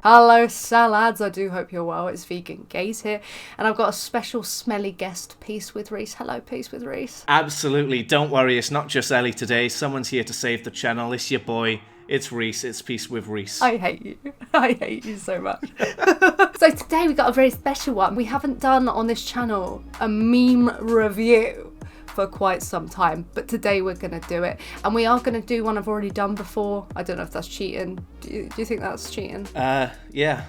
Hello salads, I do hope you're well. It's Vegan Gaze here, and I've got a special smelly guest, Peace with Reese. Hello, Peace with Reese. Absolutely, don't worry, it's not just Ellie today. Someone's here to save the channel. It's your boy, it's Reese, it's Peace with Reese. I hate you. I hate you so much. So today we got a very special one. We haven't done on this channel a meme review for quite some time, but today we're gonna do it, and we are gonna do one I've already done before. I don't know if that's cheating. Do you think that's cheating? Yeah.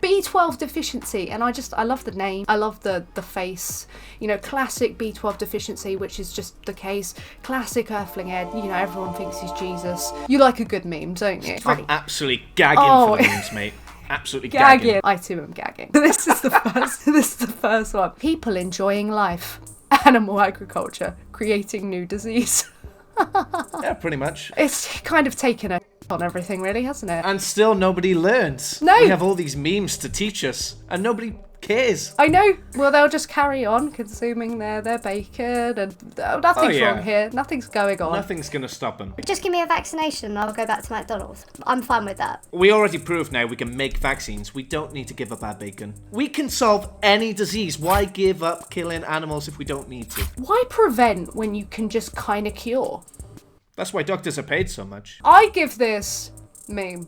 B12 deficiency, and I love the name, I love the face, you know, classic B12 deficiency, which is just the case, classic Earthling Ed, you know, everyone thinks he's Jesus. You like a good meme, don't you? I'm absolutely gagging for the memes, mate. Absolutely gagging. I too am gagging. This is the first one. People enjoying life. Animal agriculture, creating new disease. Yeah, pretty much. It's kind of taken a on everything, really, hasn't it? And still nobody learns. No. We have all these memes to teach us, and nobody cares. I know. Well, they'll just carry on consuming their bacon, and nothing's wrong here. Nothing's going on. Nothing's going to stop them. Just give me a vaccination and I'll go back to McDonald's. I'm fine with that. We already proved now we can make vaccines. We don't need to give up our bacon. We can solve any disease. Why give up killing animals if we don't need to? Why prevent when you can just kind of cure? That's why doctors are paid so much. I give this meme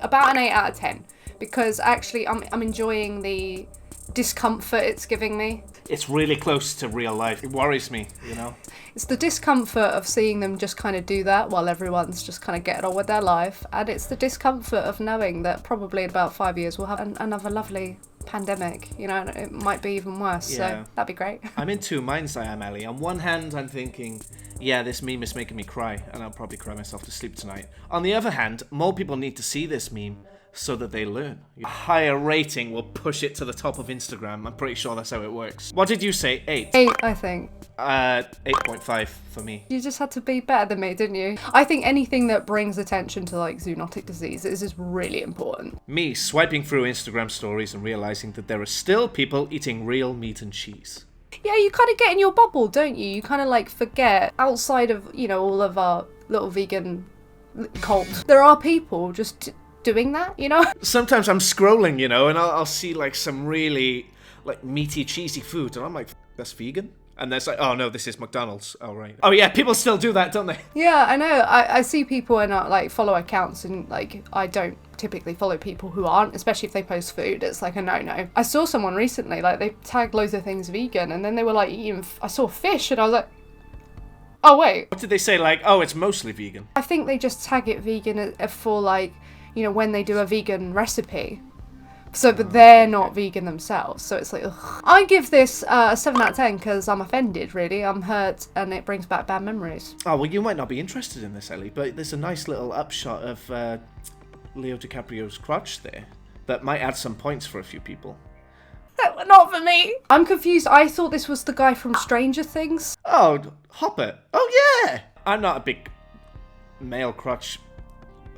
about an 8 out of 10 because actually I'm enjoying the discomfort it's giving me. It's really close to real life. It worries me, you know? It's the discomfort of seeing them just kind of do that while everyone's just kind of getting on with their life, and it's the discomfort of knowing that probably in about 5 years we'll have another lovely pandemic, you know, and it might be even worse, Yeah. so that'd be great. I'm in two minds, I am, Ellie. On one hand, I'm thinking, yeah, this meme is making me cry, and I'll probably cry myself to sleep tonight. On the other hand, more people need to see this meme so that they learn. A higher rating will push it to the top of Instagram. I'm pretty sure that's how it works. What did you say? 8? 8, I think. 8.5 for me. You just had to be better than me, didn't you? I think anything that brings attention to like zoonotic disease is just really important. Me swiping through Instagram stories and realizing that there are still people eating real meat and cheese. Yeah, you kind of get in your bubble, don't you? You kind of like forget outside of, you know, all of our little vegan cult. There are people just doing that, you know? Sometimes I'm scrolling, you know, and I'll see like some really like meaty, cheesy food, and I'm like, that's vegan? And there's like, oh no, this is McDonald's. Oh right. Oh yeah, people still do that, don't they? Yeah, I know. I see people and like follow accounts, and like I don't typically follow people who aren't, especially if they post food. It's like a no-no. I saw someone recently, like they tagged loads of things vegan, and then they were like eating, I saw fish, and I was like, oh wait. What did they say? Like, oh, it's mostly vegan. I think they just tag it vegan for like, you know, when they do a vegan recipe. So, but they're not vegan themselves, so it's like, ugh. I give this a 7 out of 10 because I'm offended, really. I'm hurt, and it brings back bad memories. Oh, well, you might not be interested in this, Ellie, but there's a nice little upshot of Leo DiCaprio's crotch there that might add some points for a few people. Not for me. I'm confused. I thought this was the guy from Stranger Things. Oh, Hopper. Oh, yeah! I'm not a big male crotch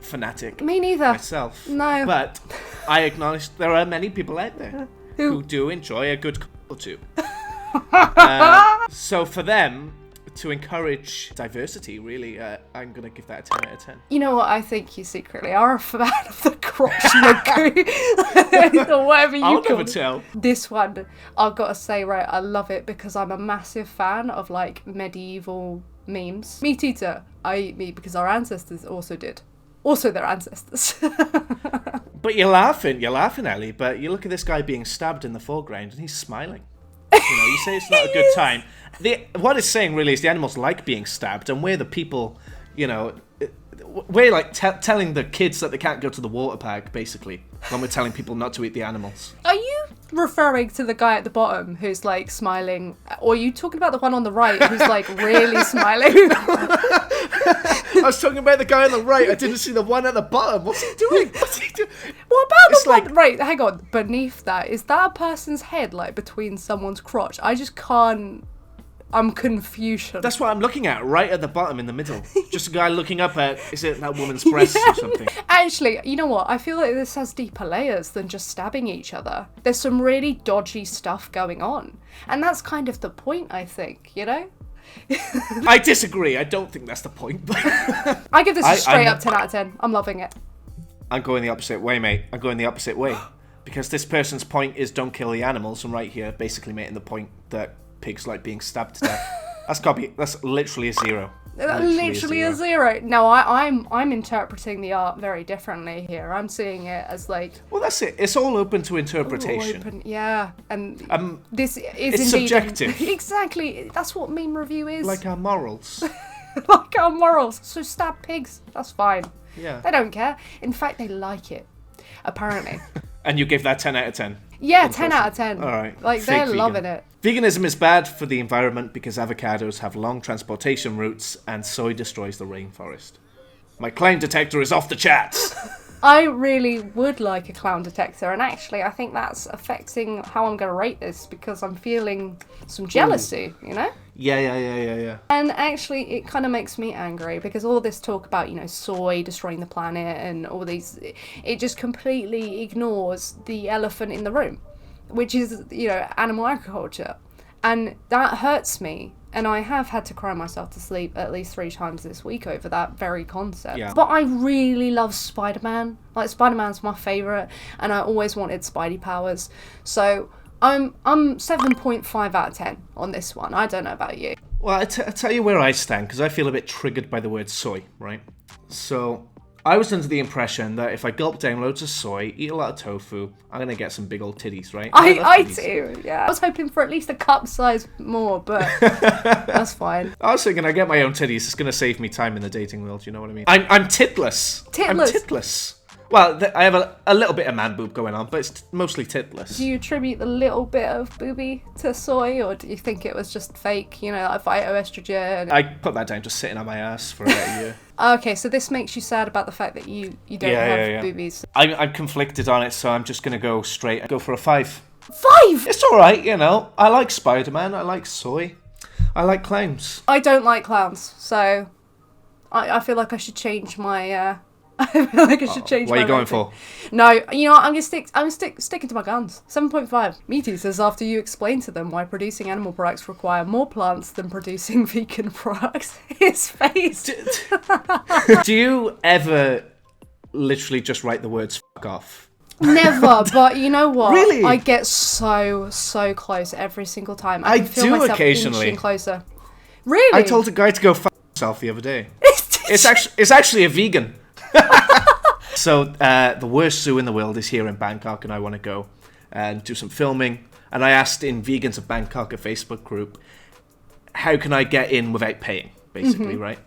fanatic. Me neither. Myself. No. But I acknowledge there are many people out there who do enjoy a good or two. So for them, to encourage diversity, really, I'm going to give that a 10 out of 10. You know what? I think you secretly are a fan of the crotch monkey. Or whatever you I'll call never it. tell. This one, I've got to say, right, I love it because I'm a massive fan of like medieval memes. Meat eater. I eat meat because our ancestors also did. Also their ancestors. But you're laughing, Ellie, but you look at this guy being stabbed in the foreground and he's smiling. You know, you say it's not a good time. What it's saying really is the animals like being stabbed, and we're the people, you know, we're like telling the kids that they can't go to the water park, basically, when we're telling people not to eat the animals. Are you referring to the guy at the bottom who's like smiling, or are you talking about the one on the right who's like really smiling? I was talking about the guy on the right. I didn't see the one at the bottom. What's he doing? What about It's the one? like- Right, hang on. Beneath that, is that a person's head like between someone's crotch? I just can't. I'm Confucian. That's what I'm looking at, right at the bottom in the middle. Just a guy looking up at, is it that woman's breasts or something? Actually, you know what? I feel like this has deeper layers than just stabbing each other. There's some really dodgy stuff going on. And that's kind of the point, I think, you know? I disagree. I don't think that's the point. But I give this a straight I'm- up 10 out of 10. I'm loving it. I'm going the opposite way, mate. I'm going the opposite way. Because this person's point is don't kill the animals, and right here, basically making the point that pigs like being stabbed to death. That's literally a zero. Literally a zero. No, I'm interpreting the art very differently here. I'm seeing it as like. Well, that's it. It's all open to interpretation. Yeah, and this is it's indeed subjective. Exactly. That's what meme review is. Like our morals. Like our morals. So stab pigs. That's fine. Yeah. They don't care. In fact, they like it. Apparently. And you give that 10 out of 10? Yeah, 10 out of 10. All right. Like, Fake they're vegan. loving it. Veganism is bad for the environment because avocados have long transportation routes and soy destroys the rainforest. My claim detector is off the charts. I really would like a clown detector, and actually I think that's affecting how I'm going to rate this because I'm feeling some jealousy, you know? Yeah. And actually it kind of makes me angry because all this talk about, soy destroying the planet and all these, it just completely ignores the elephant in the room, which is, animal agriculture. And that hurts me. And I have had to cry myself to sleep at least 3 times this week over that very concept. Yeah. But I really love Spider-Man. Like, Spider-Man's my favourite, and I always wanted Spidey powers. So I'm 7.5 out of 10 on this one. I don't know about you. Well, I tell you where I stand, because I feel a bit triggered by the word soy, right? So, I was under the impression that if I gulp down loads of soy, eat a lot of tofu, I'm going to get some big old titties, right? I love titties. do, yeah. I was hoping for at least a cup size more, but that's fine. I was thinking I get my own titties, it's going to save me time in the dating world, you know what I mean? I'm titless. I'm titless. Well, I have a little bit of man boob going on, but it's mostly titless. Do you attribute the little bit of booby to soy, or do you think it was just fake, like phytoestrogen? I put that down just sitting on my ass for about a year. Okay, so this makes you sad about the fact that you don't have boobies. I'm conflicted on it, so I'm just going to go straight and go for a 5. 5? It's alright, I like Spider-Man, I like soy, I like clowns. I don't like clowns, so I feel like I should change my... I feel like I should change my What are you going rating. for? No, I'm gonna sticking to my guns. 7.5. Meat eaters, after you explain to them why producing animal products require more plants than producing vegan products. His face. Do you ever literally just write the words "fuck off"? Never, but you know what? Really? I get so close every single time. I can feel do myself occasionally. inching closer. Really? I told a guy to go fuck himself the other day. It's actually a vegan. So the worst zoo in the world is here in Bangkok, and I want to go and do some filming. And I asked in Vegans of Bangkok, a Facebook group, how can I get in without paying, basically, right?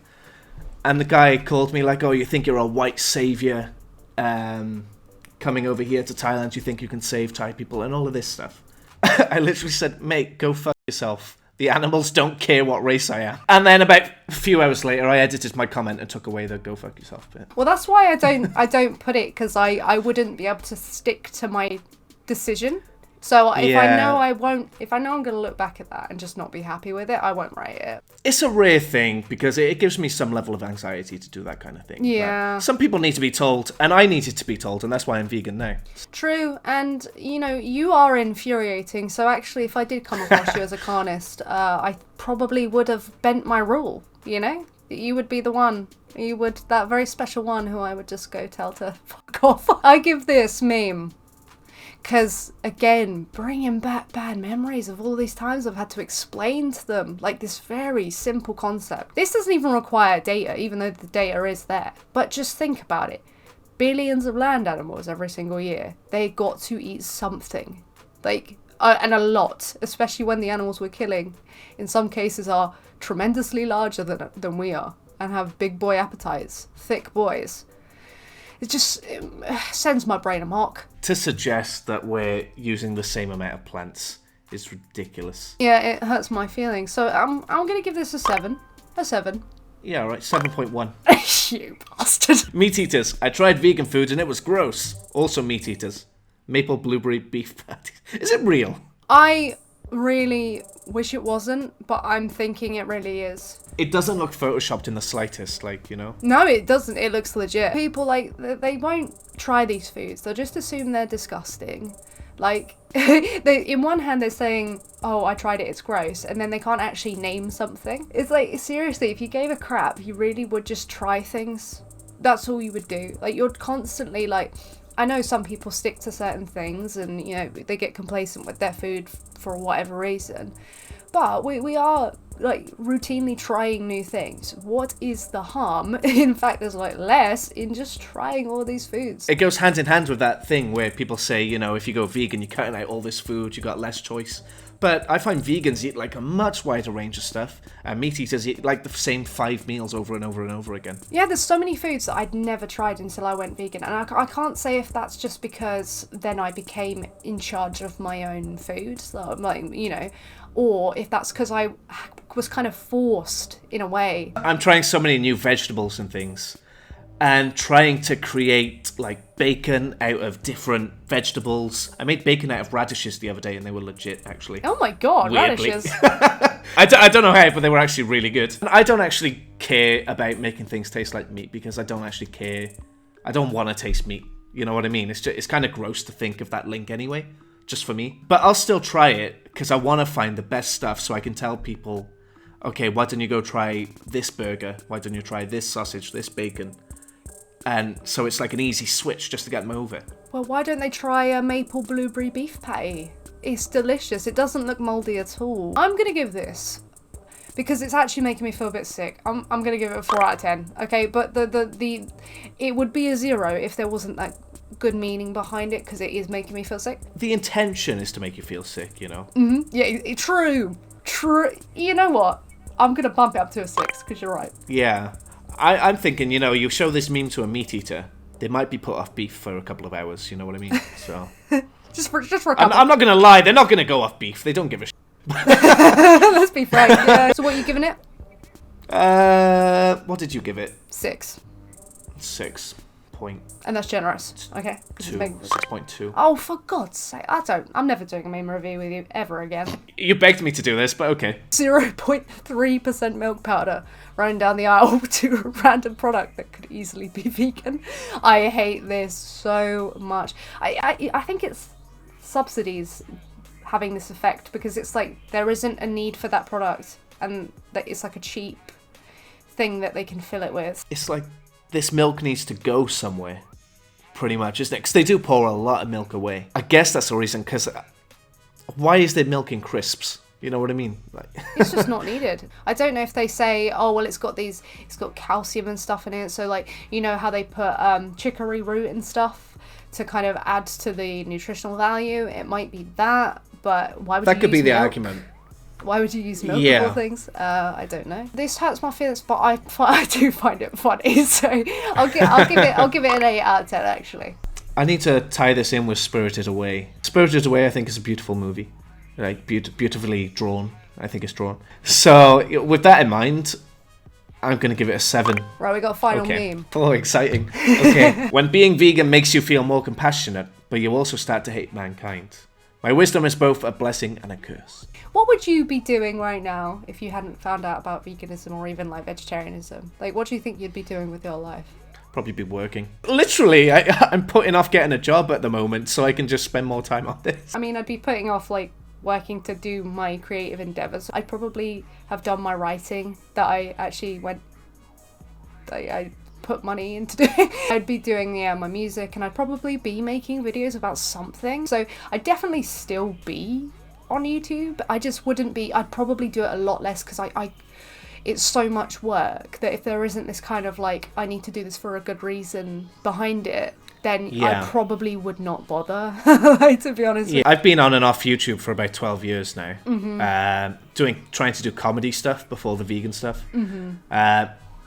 And the guy called me like, oh, you think you're a white savior coming over here to Thailand, you think you can save Thai people and all of this stuff. I literally said, mate, go fuck yourself. The animals don't care what race I am. And then about a few hours later, I edited my comment and took away the "go fuck yourself" bit. Well, that's why I don't put it, because I wouldn't be able to stick to my decision. So if I know I'm going to look back at that and just not be happy with it, I won't write it. It's a rare thing because it gives me some level of anxiety to do that kind of thing. Yeah. But some people need to be told, and I needed to be told, and that's why I'm vegan now. True, and you are infuriating. So actually, if I did come across you as a carnist, I probably would have bent my rule. You would be the one. You would, that very special one who I would just go tell to fuck off. I give this meme. Because, again, bringing back bad memories of all these times I've had to explain to them, like, this very simple concept. This doesn't even require data, even though the data is there. But just think about it. Billions of land animals every single year. They got to eat something. And a lot, especially when the animals we're killing, in some cases, are tremendously larger than we are and have big boy appetites, thick boys. It sends my brain amok. To suggest that we're using the same amount of plants is ridiculous. Yeah, it hurts my feelings. So I'm going to give this a 7. A 7. Yeah, right, 7.1. You bastard. Meat eaters. I tried vegan food and it was gross. Also meat eaters. Maple blueberry beef patties. Is it real? I really wish it wasn't, but I'm thinking it really is. It doesn't look photoshopped in the slightest, No, it doesn't. It looks legit. People, they won't try these foods. They'll just assume they're disgusting. In one hand, they're saying, oh, I tried it, it's gross. And then they can't actually name something. It's like, seriously, if you gave a crap, you really would just try things. that's all you would do. Like, you're constantly like, I know some people stick to certain things and, you know, they get complacent with their food for whatever reason. But we are, like, routinely trying new things. What is the harm? In fact, there's, like, less in just trying all these foods. It goes hand in hand with that thing where people say, you know, if you go vegan, you're cutting out all this food, you got less choice. But I find vegans eat, like, a much wider range of stuff. And meat eaters eat, like, the same 5 meals over and over and over again. Yeah, there's so many foods that I'd never tried until I went vegan. And I can't say if that's just because then I became in charge of my own food. So, like, you know, or if that's because I was kind of forced in a way. I'm trying so many new vegetables and things. And trying to create, like, bacon out of different vegetables. I made bacon out of radishes the other day, and they were legit, actually. Oh my god, Weirdly. radishes. I don't know how, but they were actually really good. And I don't actually care about making things taste like meat, because I don't actually care. I don't want to taste meat. You know what I mean? It's kind of gross to think of that link anyway, just for me. But I'll still try it, because I want to find the best stuff so I can tell people, okay, why don't you go try this burger? Why don't you try this sausage, this bacon? And so it's like an easy switch just to get them over. Well, why don't they try a maple blueberry beef patty? It's delicious. It doesn't look mouldy at all. I'm going to give this, because it's actually making me feel a bit sick, I'm going to give it a 4 out of 10. Okay, but the it would be a 0 if there wasn't that good meaning behind it, because it is making me feel sick. The intention is to make you feel sick, you know? Yeah, true. You know what? I'm going to bump it up to a 6, because you're right. Yeah. I'm thinking, you know, you show this meme to a meat eater, they might be put off beef for a couple of hours, you know what I mean? So just for a couple. I'm not going to lie, they're not going to go off beef. They don't give a shit. Let's be frank. Yeah. So what are you giving it? What did you give it? 6. 6 point. And that's generous. Okay. 6.2. Oh, for God's sake. I'm never doing a meme review with you ever again. You begged me to do this, but okay. 0.3% milk powder running down the aisle to a random product that could easily be vegan. I hate this so much. I think it's subsidies having this effect, because it's like there isn't a need for that product, and that it's like a cheap thing that they can fill it with. It's like this milk needs to go somewhere, pretty much, isn't it? Because they do pour a lot of milk away. I guess that's the reason, because why is there milk in crisps? You know what I mean? Like it's just not needed. I don't know if they say, oh, well, it's got calcium and stuff in it. So, like, you know how they put chicory root and stuff to kind of add to the nutritional value? It might be that, but why would you use milk? That could be the argument. Why would you use milk of all things? I don't know. This hurts my feelings, but I do find it funny. So I'll give it an 8 out of 10 actually. I need to tie this in with Spirited Away. Spirited Away, I think, is a beautiful movie, like beautifully drawn. I think it's drawn. So with that in mind, I'm gonna give it a 7. Right, we got a final okay. meme. Oh, exciting. Okay. When being vegan makes you feel more compassionate, but you also start to hate mankind. My wisdom is both a blessing and a curse. What would you be doing right now if you hadn't found out about veganism or even like vegetarianism? Like, what do you think you'd be doing with your life? Probably be working. Literally, I'm putting off getting a job at the moment so I can just spend more time on this. I mean, I'd be putting off like working to do my creative endeavors. I'd probably have done my writing that I actually I put money into doing. I'd be doing my music, and I'd probably be making videos about something. So I'd definitely still be on YouTube. I just wouldn't be. I'd probably do it a lot less, because I it's so much work that if there isn't this kind of like, I need to do this for a good reason behind it, then I probably would not bother. Like, to be honest. Yeah, I've been on and off YouTube for about 12 years now. Trying to do comedy stuff before the vegan stuff.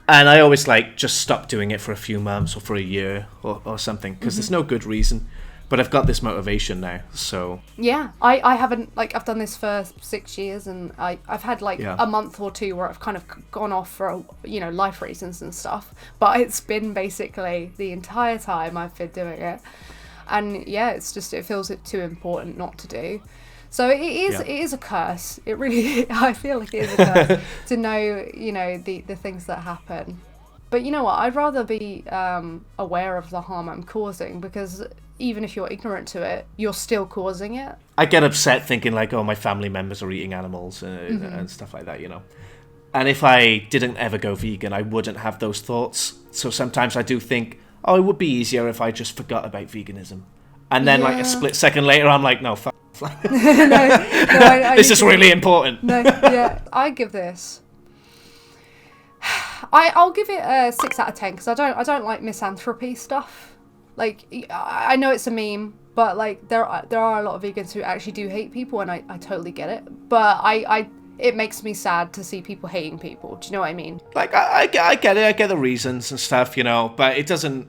And I always just stop doing it for a few months or for a year or something, because there's no good reason. But I've got this motivation now, so... Yeah, I haven't, I've done this for 6 years, and I've had, a month or two where I've kind of gone off for, life reasons and stuff. But it's been basically the entire time I've been doing it. And, yeah, it feels too important not to do. So it is a curse. It really, I feel like it is a curse to know, the things that happen. But you know what? I'd rather be aware of the harm I'm causing, because even if you're ignorant to it, you're still causing it. I get upset thinking my family members are eating animals and stuff like that, And if I didn't ever go vegan, I wouldn't have those thoughts. So sometimes I do think, oh, it would be easier if I just forgot about veganism. And then like a split second later, I'm like, no, this is really important. No, yeah, I give this. I'll give it a 6 out of 10 because I don't like misanthropy stuff. Like, I know it's a meme, but like there are a lot of vegans who actually do hate people, and I totally get it. But it makes me sad to see people hating people. Do you know what I mean? Like I get it. I get the reasons and stuff, you know. But it doesn't.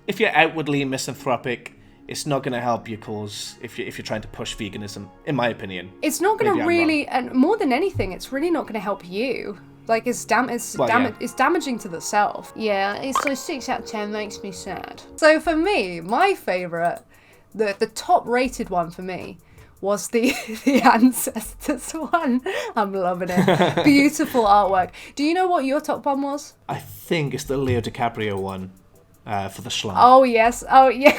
If you're outwardly misanthropic, it's not going to help your cause if you're trying to push veganism, in my opinion. It's not going to really, and more than anything, it's really not going to help you. Like, it's damaging to the self. Yeah, so 6 out of 10 makes me sad. So for me, my favourite, the top rated one for me, was the Ancestors one. I'm loving it. Beautiful artwork. Do you know what your top one was? I think it's the Leo DiCaprio one. For the schlong. Oh, yes. Oh, yeah.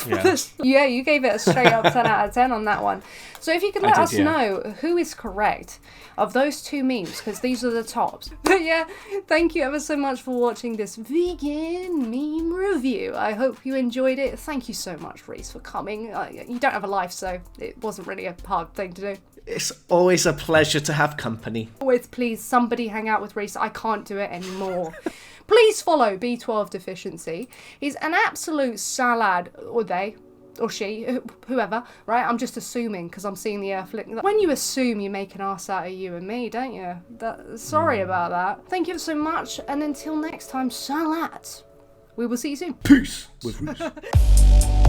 Yeah, you gave it a straight up 10 out of 10 on that one. So if you could let us know who is correct of those two memes, because these are the tops. But yeah, thank you ever so much for watching this vegan meme review. I hope you enjoyed it. Thank you so much, Reese, for coming. You don't have a life, so it wasn't really a hard thing to do. It's always a pleasure to have company. Always, please, somebody hang out with Reese. I can't do it anymore. Please follow B12 Deficiency. He's an absolute salad, or they, or she, whoever, right? I'm just assuming because I'm seeing the flick. When you assume, you make an ass out of you and me, don't you? Sorry about that. Thank you so much, and until next time, salad. We will see you soon. Peace with Reese.